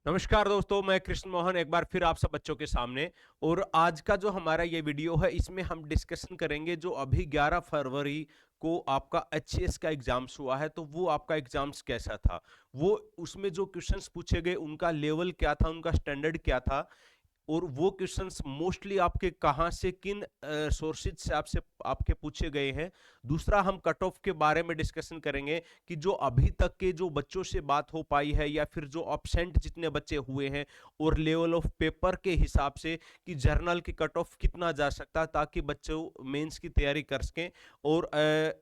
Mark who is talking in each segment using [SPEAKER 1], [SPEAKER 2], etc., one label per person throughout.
[SPEAKER 1] नमस्कार दोस्तों, मैं कृष्ण मोहन एक बार फिर आप सब बच्चों के सामने। और आज का जो हमारा ये वीडियो है इसमें हम डिस्कशन करेंगे जो अभी 11 फरवरी को आपका एचसीएस का एग्जाम्स हुआ है, तो वो आपका एग्जाम्स कैसा था, वो उसमें जो क्वेश्चंस पूछे गए उनका लेवल क्या था, उनका स्टैंडर्ड क्या था, और वो क्वेश्चंस मोस्टली आपके कहाँ से किन सोर्सेज से आपसे आपके पूछे गए हैं। दूसरा, हम कट ऑफ के बारे में डिस्कशन करेंगे कि जो अभी तक के जो बच्चों से बात हो पाई है या फिर जो अब्सेंट जितने बच्चे हुए हैं, और लेवल ऑफ पेपर के हिसाब से कि जर्नल की कट ऑफ कितना जा सकता है ताकि बच्चों मेंस की तैयारी कर सकें। और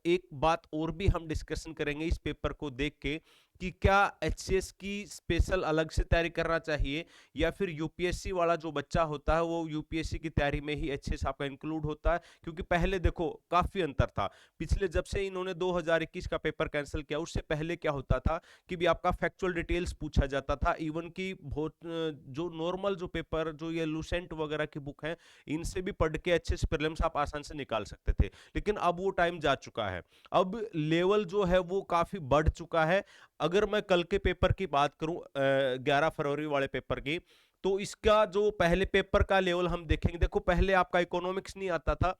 [SPEAKER 1] एक बात और भी हम डिस्कशन करेंगे इस पेपर को देख के कि क्या एचसीएस की स्पेशल अलग से तैयारी करना चाहिए या फिर यूपीएससी वाला जो बच्चा होता है वो यूपीएससी की तैयारी में ही एचसीएस आपका इंक्लूड होता है। क्योंकि पहले देखो काफी अंतर था, पिछले जब से इन्होंने 2021 का पेपर कैंसिल किया उससे पहले क्या होता था कि भी आपका फैक्चुअल डिटेल्स पूछा जाता था। इवन की बहुत जो नॉर्मल जो पेपर जो ये लूसेंट वगैरह की बुक है इनसे भी पढ़ के अच्छे से प्रीलिम्स आप आसान से निकाल सकते थे, लेकिन अब वो टाइम जा चुका है। अब लेवल जो है वो काफी बढ़ चुका है। अगर मैं कल के पेपर की बात करूं 11 फरवरी वाले पेपर की, तो इसका जो पहले पेपर का लेवल हम देखेंगे। देखो पहले आपका इकोनॉमिक्स नहीं आता था,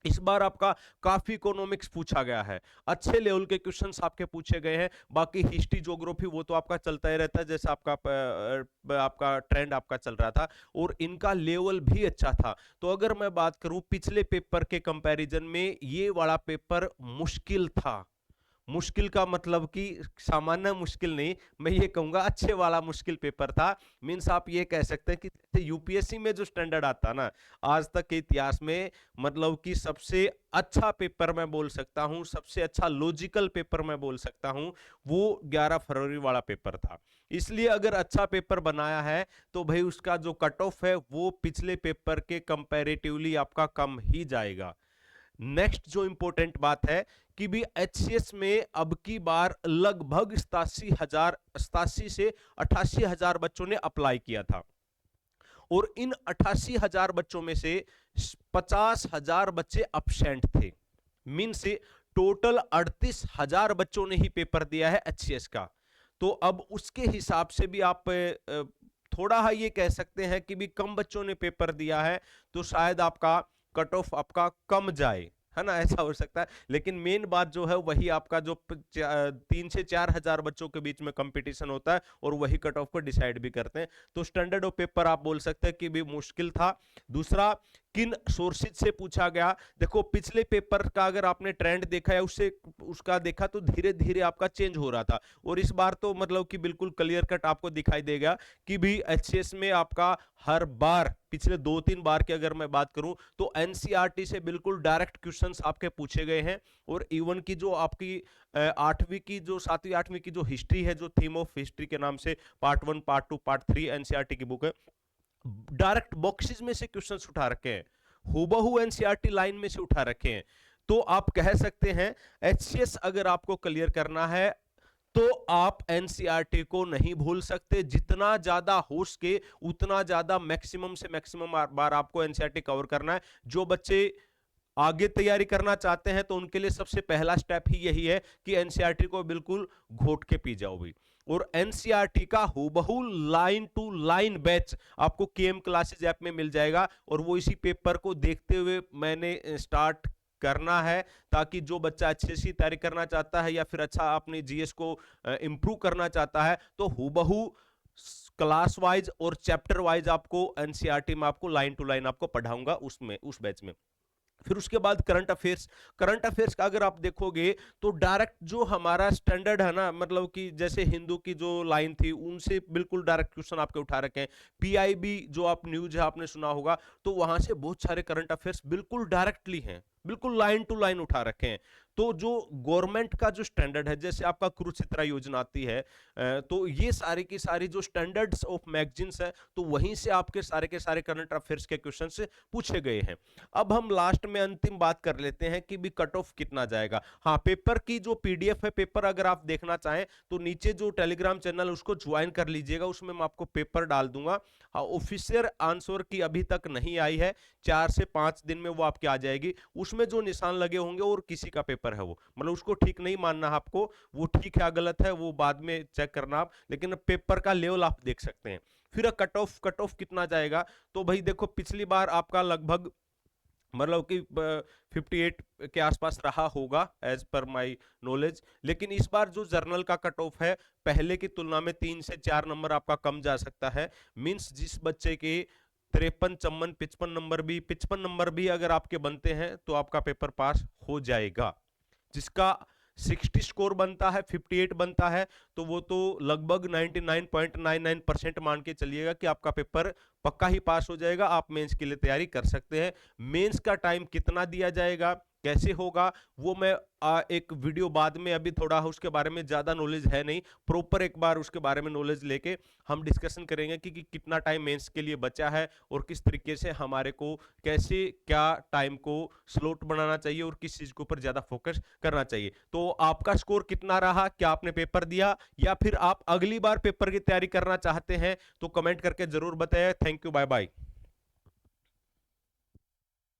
[SPEAKER 1] इस बार आपका काफी इकोनॉमिक्स पूछा गया है, अच्छे लेवल के क्वेश्चंस आपके पूछे गए हैं। बाकी हिस्ट्री ज्योग्राफी वो तो आपका चलता ही रहता है, जैसे आपका ट्रेंड आपका चल रहा था, और इनका लेवल भी अच्छा था। तो अगर मैं बात करूं पिछले पेपर के कंपैरिजन में ये वाला पेपर मुश्किल था। मुश्किल का मतलब कि सामान्य मुश्किल नहीं, मैं ये कहूंगा अच्छे वाला मुश्किल पेपर था। मींस आप ये कह सकते हैं कि यूपीएससी में जो स्टैंडर्ड आता ना आज तक के इतिहास में, मतलब कि सबसे अच्छा पेपर मैं बोल सकता हूं, सबसे अच्छा लॉजिकल पेपर मैं बोल सकता हूं, वो 11 फरवरी वाला पेपर था। इसलिए अगर अच्छा पेपर बनाया है तो भाई उसका जो कट ऑफ है वो पिछले पेपर के कंपैरेटिवली आपका कम ही जाएगा। नेक्स्ट जो इंपॉर्टेंट बात है कि भी एचसीएस में अब की बार लगभग 87 से 88,000 बच्चों ने अप्लाई किया था, और इन 88,000 बच्चों में से 50,000 बच्चे अब्सेंट थे। मीन से टोटल 38,000 बच्चों ने ही पेपर दिया है एचसीएस का। तो अब उसके हिसाब से भी आप थोड़ा है ये कह सकते हैं कि भी कम बच्चों ने पेपर दिया है तो शायद आपका कट ऑफ आपका कम जाए, है ना, ऐसा हो सकता है। लेकिन मेन बात जो है वही आपका जो 3 से 4 हजार बच्चों के बीच में कंपटीशन होता है और वही कट ऑफ को डिसाइड भी करते हैं। तो स्टैंडर्ड ऑफ पेपर आप बोल सकते हैं कि भी मुश्किल था। दूसरा, किन सोर्सेज से पूछा गया। देखो पिछले पेपर का अगर आपने ट्रेंड देखा है उससे उसका देखा तो धीरे धीरे आपका चेंज हो रहा था, और इस बार तो मतलब कि बिल्कुल क्लियर कट आपको दिखाई देगा कि भी एचसीएस में आपका हर बार पिछले 2-3 बार की अगर मैं बात करूं तो एनसीईआरटी से बिल्कुल डायरेक्ट क्वेश्चंस आपके पूछे गए हैं। और इवन की जो आपकी 8वीं की जो 7वीं 8वीं की जो हिस्ट्री है, जो थीम ऑफ हिस्ट्री के नाम से पार्ट 1 पार्ट 2 पार्ट 3 एनसीईआरटी की बुक है, डायरेक्ट बॉक्सेस में से क्वेश्चंस उठा रखे हैं, हूबहू एनसीईआरटी लाइन में से उठा रखे हैं। तो आप कह सकते हैं एचसीएस अगर आपको क्लियर करना है तो आप एनसीईआरटी को नहीं भूल सकते। जितना ज्यादा हो सके उतना ज्यादा मैक्सिमम से मैक्सिमम बार आपको एनसीईआरटी कवर करना है। जो बच्चे आगे तैयारी करना चाहते हैं तो उनके लिए सबसे पहला स्टेप ही यही है कि एनसीईआरटी को बिल्कुल घोट के पी जाओ भी। और एनसीईआरटी का हूबहू लाइन टू लाइन बैच आपको केएम क्लासेस ऐप में मिल जाएगा, और वो इसी पेपर को देखते हुए मैंने स्टार्ट करना है, ताकि जो बच्चा अच्छे से तैयारी करना चाहता है या फिर अच्छा अपने जीएस को इंप्रूव करना चाहता है तो हूबहू क्लास वाइज और चैप्टर वाइज आपको एनसीईआरटी में आपको लाइन टू लाइन आपको पढ़ाऊंगा उसमें उस बैच में। फिर उसके बाद करंट अफेयर्स का अगर आप देखोगे तो डायरेक्ट जो हमारा स्टैंडर्ड है ना, मतलब कि जैसे हिंदू की जो लाइन थी उनसे बिल्कुल डायरेक्ट क्वेश्चन आपके उठा रखे हैं। पीआईबी जो आप न्यूज है आपने सुना होगा, तो वहां से बहुत सारे करंट अफेयर्स बिल्कुल डायरेक्टली हैं, बिल्कुल लाइन टू लाइन उठा रखे हैं। तो जो गवर्नमेंट का जो स्टैंडर्ड है, जैसे आपका कुरुक्षेत्र योजना आती है, तो ये सारी की सारी जो स्टैंडर्ड्स ऑफ मैगजीन्स है तो वहीं से आपके सारे के सारे करंट अफेयर्स के क्वेश्चंस पूछे गए हैं। अब हम लास्ट में अंतिम बात कर लेते हैं कि भी कट ऑफ कितना जाएगा। हाँ, पेपर की जो पीडीएफ है, पेपर अगर आप देखना चाहें तो नीचे जो टेलीग्राम चैनल उसको ज्वाइन कर लीजिएगा, उसमें मैं आपको पेपर डाल दूंगा। हाँ, ऑफिशियल आंसर की अभी तक नहीं आई है, 4 से 5 दिन में वो आपके आ जाएगी। उसमें जो निशान लगे होंगे और किसी का पेपर पेपर है वो, मतलब उसको ठीक नहीं मानना आपको, वो ठीक है गलत है वो बाद में चेक करना आप, लेकिन पेपर का लेवल आप देख सकते हैं। फिर कट ऑफ कितना जाएगा, तो भाई देखो पिछली बार आपका लगभग मतलब कि 58 के आसपास रहा होगा एज पर माय नॉलेज, लेकिन इस बार जो जर्नल का कट ऑफ है पहले की तुलना में 3 से 4 नंबर आपका कम जा सकता है। मींस जिस बच्चे के 53 54 55 नंबर भी अगर आपके बनते हैं तो आपका पेपर पास हो जाएगा। जिसका 60 स्कोर बनता है, 58 बनता है, तो वो तो लगभग 99.99% मान के चलिएगा कि आपका पेपर पक्का ही पास हो जाएगा, आप मेंस के लिए तैयारी कर सकते हैं। मेंस का टाइम कितना दिया जाएगा, कैसे होगा, वो मैं एक वीडियो बाद में, अभी थोड़ा उसके बारे में ज्यादा नॉलेज है नहीं, प्रॉपर एक बार उसके बारे में नॉलेज लेके हम डिस्कशन करेंगे कि कितना टाइम मेंस के लिए बचा है और किस तरीके से हमारे को कैसे क्या टाइम को स्लॉट बनाना चाहिए और किस चीज के ऊपर ज्यादा फोकस करना चाहिए। तो आपका स्कोर कितना रहा, क्या आपने पेपर दिया या फिर आप अगली बार पेपर की तैयारी करना चाहते हैं, तो कमेंट करके जरूर बताएं। Thank you, bye bye.